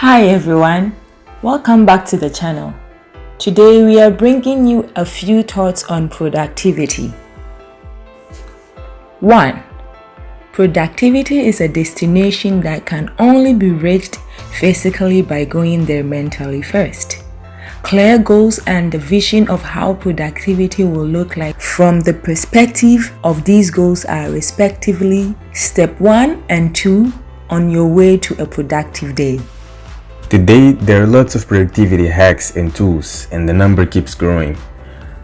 Hi everyone, welcome back to the channel. Today we are bringing you a few thoughts on productivity. 1. Productivity is a destination that can only be reached physically by going there mentally first. Clear goals and the vision of how productivity will look like from the perspective of these goals are respectively step 1 and 2 on your way to a productive day. Today, there are lots of productivity hacks and tools, and the number keeps growing.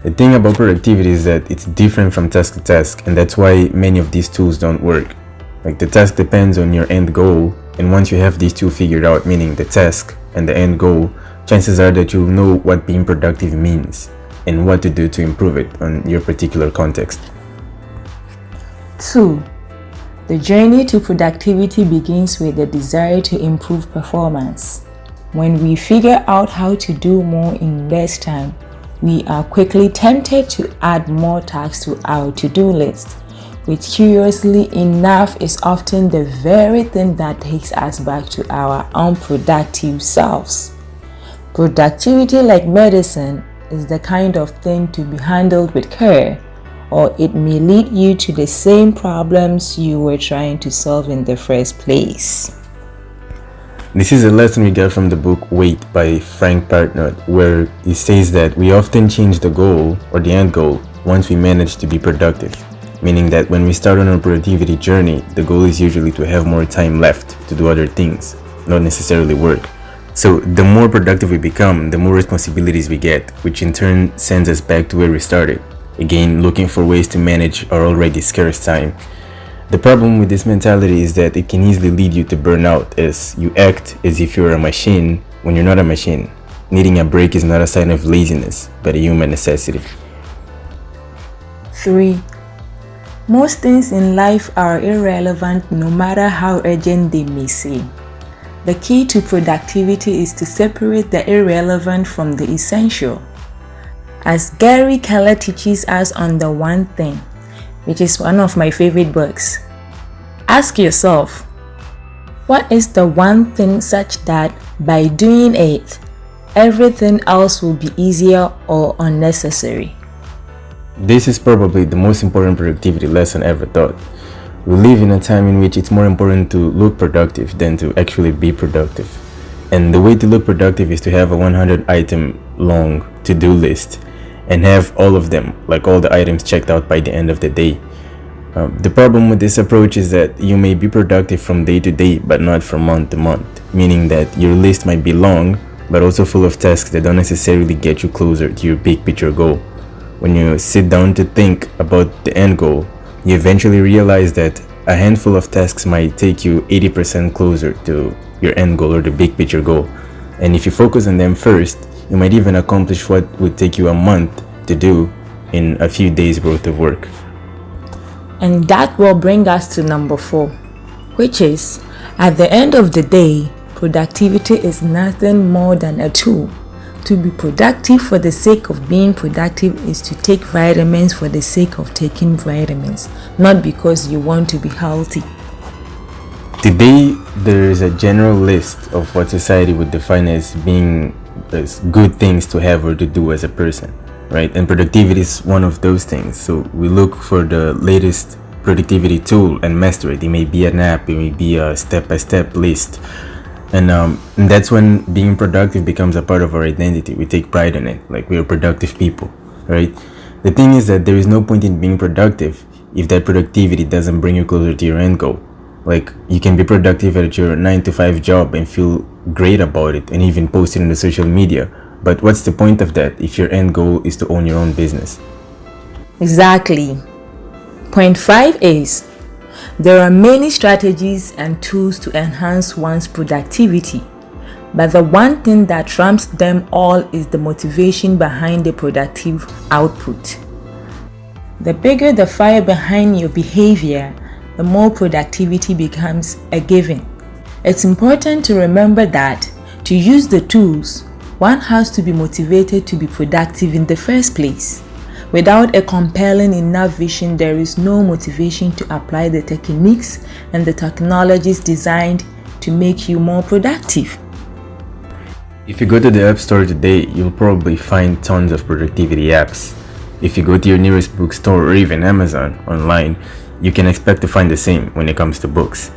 The thing about productivity is that it's different from task to task, and that's why many of these tools don't work. Like, the task depends on your end goal, and once you have these two figured out, meaning the task and the end goal, chances are that you'll know what being productive means and what to do to improve it on your particular context. 2. The journey to productivity begins with the desire to improve performance. When we figure out how to do more in less time, we are quickly tempted to add more tasks to our to-do list, which curiously enough is often the very thing that takes us back to our unproductive selves. Productivity, like medicine, is the kind of thing to be handled with care, or it may lead you to the same problems you were trying to solve in the first place. This is a lesson we get from the book Wait by Frank Partnott, where he says that we often change the goal or the end goal once we manage to be productive, meaning that when we start on our productivity journey, the goal is usually to have more time left to do other things, not necessarily work. So the more productive we become, the more responsibilities we get, which in turn sends us back to where we started, again looking for ways to manage our already scarce time. The problem with this mentality is that it can easily lead you to burnout, as you act as if you're a machine when you're not a machine. Needing a break is not a sign of laziness, but a human necessity. 3. Most things in life are irrelevant no matter how urgent they may seem. The key to productivity is to separate the irrelevant from the essential. As Gary Keller teaches us on The One Thing, which is one of my favorite books, ask yourself, what is the one thing such that by doing it, everything else will be easier or unnecessary? This is probably the most important productivity lesson ever taught. We live in a time in which it's more important to look productive than to actually be productive. And the way to look productive is to have a 100-item long to-do list and have all of them, like all the items, checked out by the end of the day. The problem with this approach is that you may be productive from day to day, but not from month to month, meaning that your list might be long, but also full of tasks that don't necessarily get you closer to your big picture goal. When you sit down to think about the end goal, you eventually realize that a handful of tasks might take you 80% closer to your end goal or the big picture goal. And if you focus on them first, you might even accomplish what would take you a month to do in a few days worth of work. And that will bring us to number 4, which is, at the end of the day, productivity is nothing more than a tool. To be productive for the sake of being productive is to take vitamins for the sake of taking vitamins, not because you want to be healthy. Today, there is a general list of what society would define as being as good things to have or to do as a person, right? And productivity is one of those things. So we look for the latest productivity tool and master it. It may be an app, it may be a step-by-step list. And that's when being productive becomes a part of our identity. We take pride in it, like we are productive people, right? The thing is that there is no point in being productive if that productivity doesn't bring you closer to your end goal. Like, you can be productive at your 9-to-5 job and feel great about it and even post it on the social media. But what's the point of that if your end goal is to own your own business? Exactly. Point 5 is, there are many strategies and tools to enhance one's productivity, but the one thing that trumps them all is the motivation behind the productive output. The bigger the fire behind your behavior, the more productivity becomes a given. It's important to remember that to use the tools, one has to be motivated to be productive in the first place. Without a compelling enough vision, there is no motivation to apply the techniques and the technologies designed to make you more productive. If you go to the App Store today, you'll probably find tons of productivity apps. If you go to your nearest bookstore or even Amazon online, you can expect to find the same when it comes to books.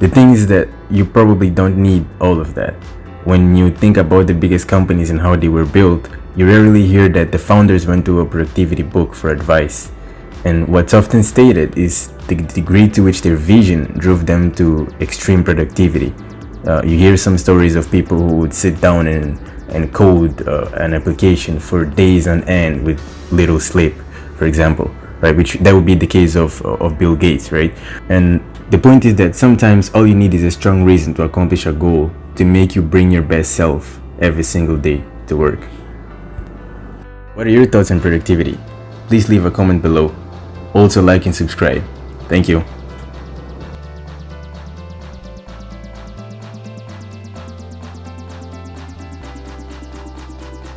The thing is that you probably don't need all of that. When you think about the biggest companies and how they were built, you rarely hear that the founders went to a productivity book for advice. And what's often stated is the degree to which their vision drove them to extreme productivity. You hear some stories of people who would sit down and code an application for days on end with little sleep, for example, right? Which that would be the case of Bill Gates, right? And the point is that sometimes all you need is a strong reason to accomplish a goal to make you bring your best self every single day to work. What are your thoughts on productivity? Please leave a comment below. Also like and subscribe. Thank you.